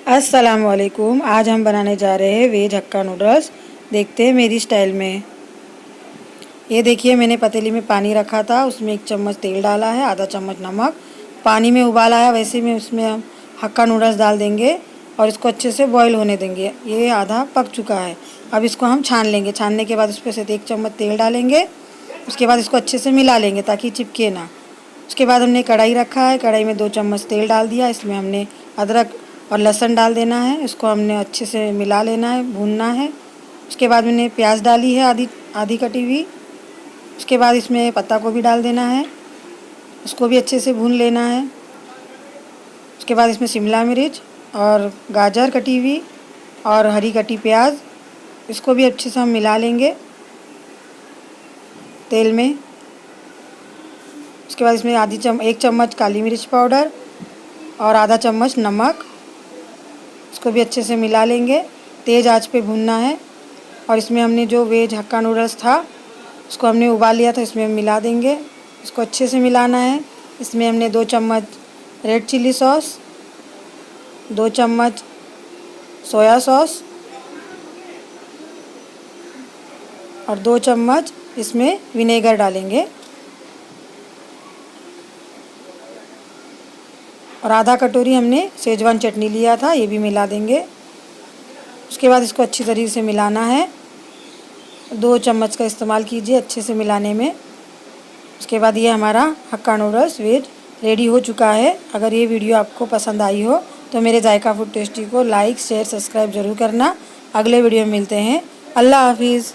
अस्सलामुअलैकुम। आज हम बनाने जा रहे हैं वेज हक्का नूडल्स। देखते हैं मेरी स्टाइल में। ये देखिए, मैंने पतीली में पानी रखा था, उसमें 1 चम्मच तेल डाला है, आधा चम्मच नमक। पानी में उबाल आया वैसे में उसमें हम हक्का नूडल्स डाल देंगे और इसको अच्छे से बॉईल होने देंगे। ये आधा पक चुका है। अब इसको हम छान लेंगे। छानने के बाद उस पर से 1 चम्मच तेल डालेंगे। उसके बाद इसको अच्छे से मिला लेंगे ताकि चिपके ना। उसके बाद हमने कढ़ाई रखा है, कढ़ाई में 2 चम्मच तेल डाल दिया। इसमें हमने अदरक और लहसुन डाल देना है। इसको हमने अच्छे से मिला लेना है, भूनना है। उसके बाद मैंने प्याज डाली है, आधी आधी कटी हुई। उसके बाद इसमें पत्ता गोभी डाल देना है, उसको भी अच्छे से भून लेना है। उसके बाद इसमें शिमला मिर्च और गाजर कटी हुई और हरी कटी प्याज, इसको भी अच्छे से हम मिला लेंगे तेल में। उसके बाद इसमें 1 चम्मच काली मिर्च पाउडर और आधा चम्मच नमक, इसको भी अच्छे से मिला लेंगे। तेज़ आंच पे भूनना है। और इसमें हमने जो वेज हक्का नूडल्स था उसको हमने उबाल लिया था, इसमें हम मिला देंगे। इसको अच्छे से मिलाना है। इसमें हमने 2 चम्मच रेड चिल्ली सॉस, 2 चम्मच सोया सॉस और 2 चम्मच इसमें विनेगर डालेंगे और आधा कटोरी हमने शेजवान चटनी लिया था, ये भी मिला देंगे। उसके बाद इसको अच्छी तरीके से मिलाना है। 2 चम्मच का इस्तेमाल कीजिए अच्छे से मिलाने में। उसके बाद ये हमारा हक्का नूडल्स वेज रेडी हो चुका है। अगर ये वीडियो आपको पसंद आई हो तो मेरे जायका फूड टेस्टी को लाइक शेयर सब्सक्राइब ज़रूर करना। अगले वीडियो में मिलते हैं। अल्लाह हाफिज़।